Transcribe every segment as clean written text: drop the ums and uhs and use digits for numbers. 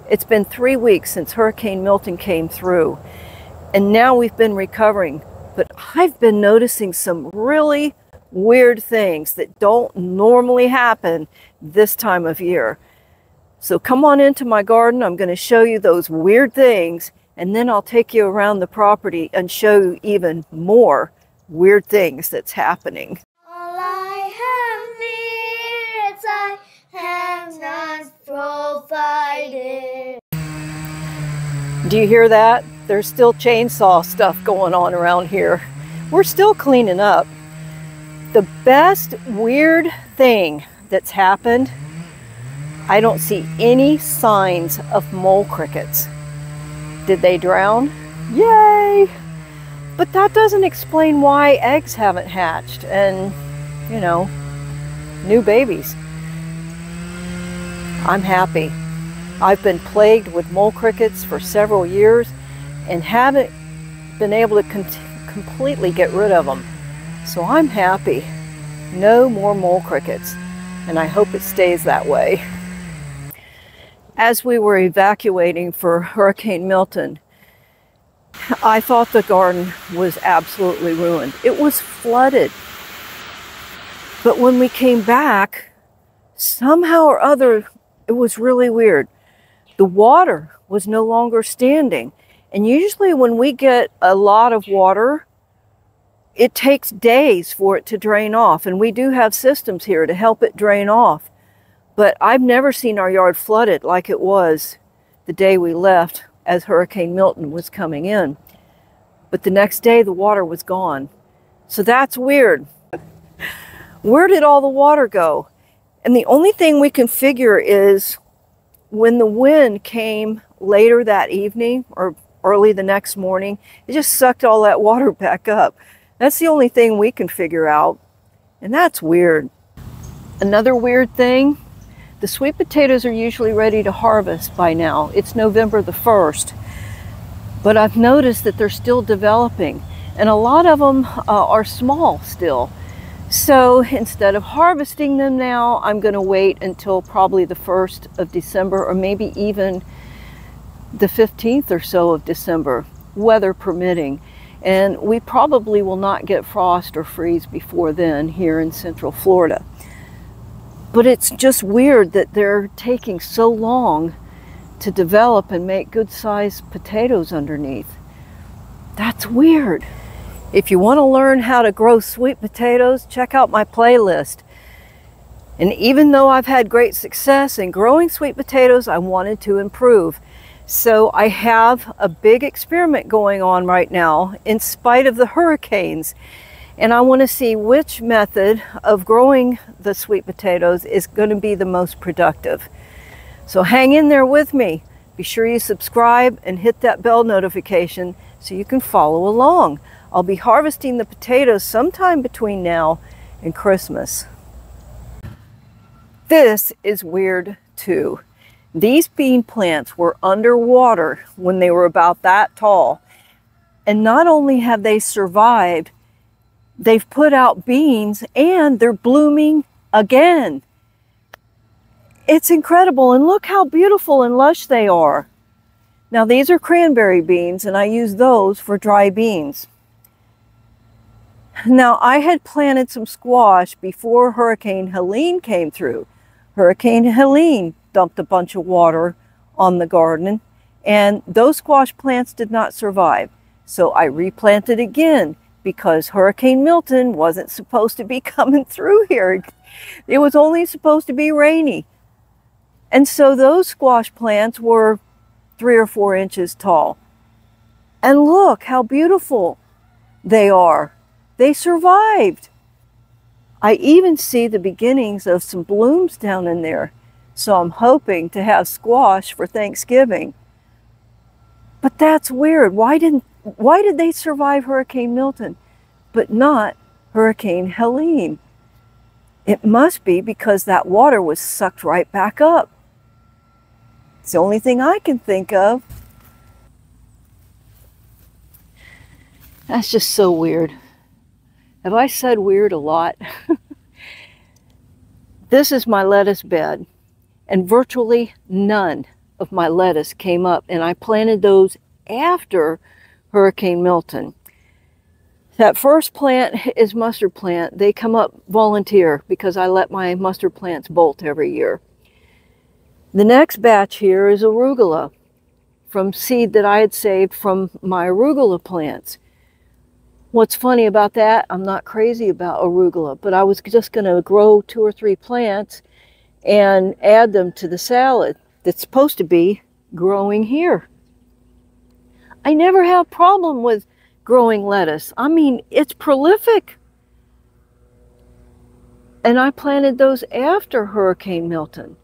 It's been 3 weeks since Hurricane Milton came through, and now we've been recovering. But I've been noticing some really weird things that don't normally happen this time of year. So come on into my garden. I'm going to show you those weird things, and then I'll take you around the property and show you even more weird things that's happening. All I have needs I have not provided. Do you hear that? There's still chainsaw stuff going on around here. We're still cleaning up. The best weird thing that's happened, I don't see any signs of mole crickets. Did they drown? Yay! But that doesn't explain why eggs haven't hatched and, you know, new babies. I'm happy. I've been plagued with mole crickets for several years and haven't been able to completely get rid of them. So I'm happy. No more mole crickets, and I hope it stays that way. As we were evacuating for Hurricane Milton, I thought the garden was absolutely ruined. It was flooded. But when we came back, somehow or other, it was really weird. The water was no longer standing. And usually when we get a lot of water, it takes days for it to drain off. And we do have systems here to help it drain off. But I've never seen our yard flooded like it was the day we left as Hurricane Milton was coming in. But the next day the water was gone. So that's weird. Where did all the water go? And the only thing we can figure is when the wind came later that evening or early the next morning, it just sucked all that water back up. That's the only thing we can figure out. And that's weird. Another weird thing, the sweet potatoes are usually ready to harvest by now. It's November the 1st. But I've noticed that they're still developing. And a lot of them are small still. So instead of harvesting them now, I'm going to wait until probably the 1st of December or maybe even the 15th or so of December, weather permitting. And we probably will not get frost or freeze before then here in Central Florida. But it's just weird that they're taking so long to develop and make good-sized potatoes underneath. That's weird. If you want to learn how to grow sweet potatoes, check out my playlist. And even though I've had great success in growing sweet potatoes, I wanted to improve. So I have a big experiment going on right now in spite of the hurricanes. And I want to see which method of growing the sweet potatoes is going to be the most productive. So hang in there with me. Be sure you subscribe and hit that bell notification so you can follow along. I'll be harvesting the potatoes sometime between now and Christmas. This is weird too. These bean plants were underwater when they were about that tall. And not only have they survived, they've put out beans and they're blooming again. It's incredible, and look how beautiful and lush they are. Now these are cranberry beans and I use those for dry beans. Now I had planted some squash before Hurricane Helene came through. Hurricane Helene dumped a bunch of water on the garden and those squash plants did not survive. So I replanted again because Hurricane Milton wasn't supposed to be coming through here. It was only supposed to be rainy. And so those squash plants were 3 or 4 inches tall. And look how beautiful they are. They survived. I even see the beginnings of some blooms down in there. So I'm hoping to have squash for Thanksgiving. But that's weird. Why did they survive Hurricane Milton, but not Hurricane Helene? It must be because that water was sucked right back up. It's the only thing I can think of. That's just so weird. Have I said weird a lot? This is my lettuce bed, and virtually none of my lettuce came up, and I planted those after Hurricane Milton. That first plant is mustard plant. They come up volunteer because I let my mustard plants bolt every year. The next batch here is arugula from seed that I had saved from my arugula plants. What's funny about that, I'm not crazy about arugula, but I was just going to grow 2 or 3 plants and add them to the salad that's supposed to be growing here. I never have a problem with growing lettuce. I mean, it's prolific. And I planted those after Hurricane Milton.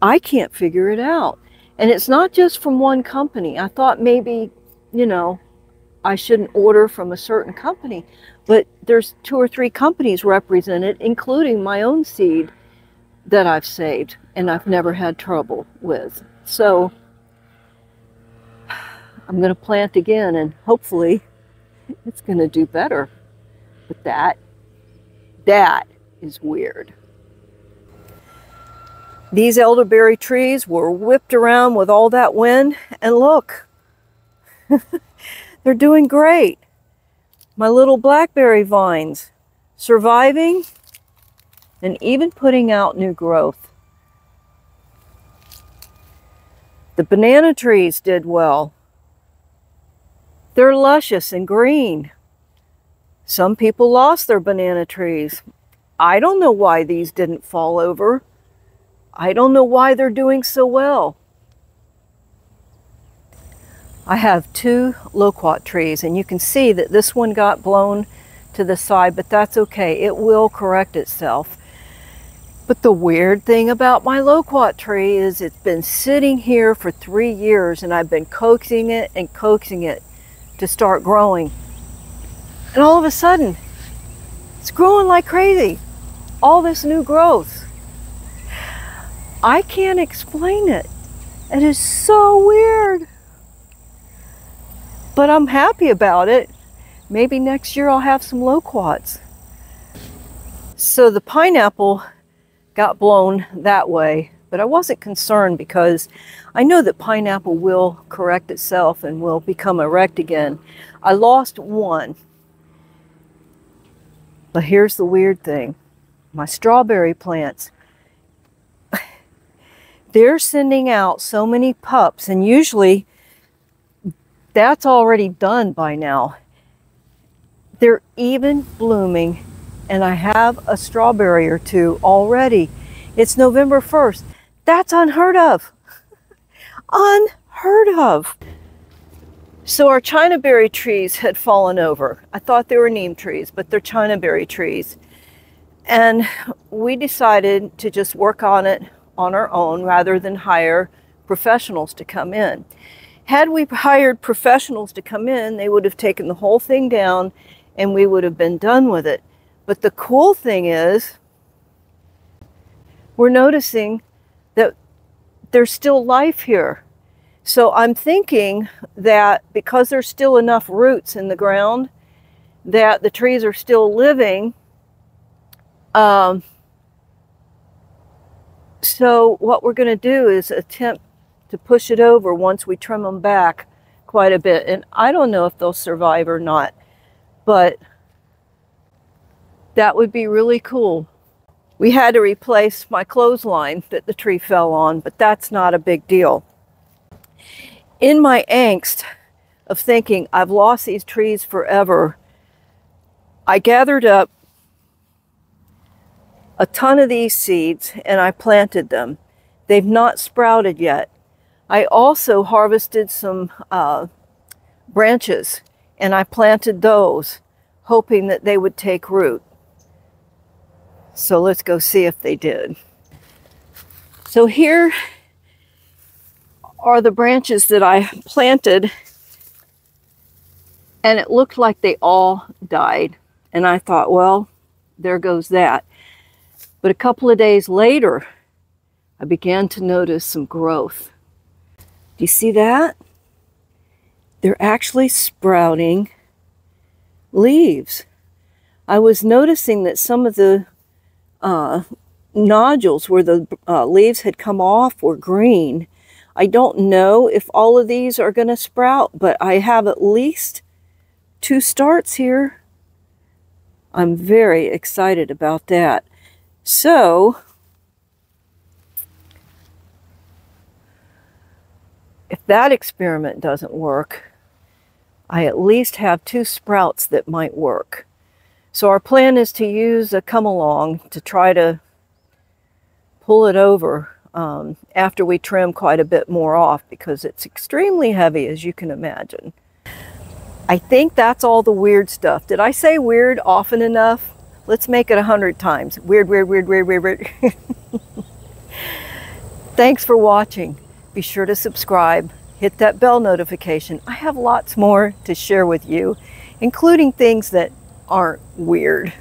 I can't figure it out. And it's not just from one company. I thought maybe, you know, I shouldn't order from a certain company, but there's 2 or 3 companies represented, including my own seed that I've saved and I've never had trouble with. So I'm going to plant again, and hopefully it's going to do better. But that is weird. These elderberry trees were whipped around with all that wind, and look, they're doing great. My little blackberry vines surviving and even putting out new growth. The banana trees did well. They're luscious and green. Some people lost their banana trees. I don't know why these didn't fall over. I don't know why they're doing so well. I have 2 loquat trees, and you can see that this one got blown to the side, but that's okay. It will correct itself. But the weird thing about my loquat tree is it's been sitting here for 3 years, and I've been coaxing it and coaxing it to start growing. And all of a sudden, it's growing like crazy. All this new growth. I can't explain it. It is so weird. But I'm happy about it. Maybe next year I'll have some loquats. So the pineapple got blown that way, but I wasn't concerned because I know that pineapple will correct itself and will become erect again. I lost one. But here's the weird thing. My strawberry plants, they're sending out so many pups, and usually that's already done by now. They're even blooming, and I have a strawberry or 2 already. It's November 1st. That's unheard of. Unheard of. So our Chinaberry trees had fallen over. I thought they were neem trees, but they're Chinaberry trees. And we decided to just work on it on our own rather than hire professionals to come in. Had we hired professionals to come in, they would have taken the whole thing down and we would have been done with it. But the cool thing is, we're noticing that there's still life here. So I'm thinking that because there's still enough roots in the ground, that the trees are still living. So what we're going to do is attempt to push it over once we trim them back quite a bit. And I don't know if they'll survive or not, but that would be really cool. We had to replace my clothesline that the tree fell on, but that's not a big deal. In my angst of thinking I've lost these trees forever, I gathered up a ton of these seeds and I planted them. They've not sprouted yet. I also harvested some branches and I planted those, hoping that they would take root. So let's go see if they did. So here are the branches that I planted, and it looked like they all died. And I thought, well, there goes that. But a couple of days later, I began to notice some growth. Do you see that? They're actually sprouting leaves. I was noticing that some of the nodules where the leaves had come off were green. I don't know if all of these are going to sprout, but I have at least 2 starts here. I'm very excited about that. So, if that experiment doesn't work, I at least have 2 sprouts that might work. So our plan is to use a come along to try to pull it over after we trim quite a bit more off, because it's extremely heavy, as you can imagine. I think that's all the weird stuff. Did I say weird often enough? Let's make it 100 times. Weird, weird, weird, weird, weird, weird. Thanks for watching. Be sure to subscribe. Hit that bell notification. I have lots more to share with you, including things that aren't weird.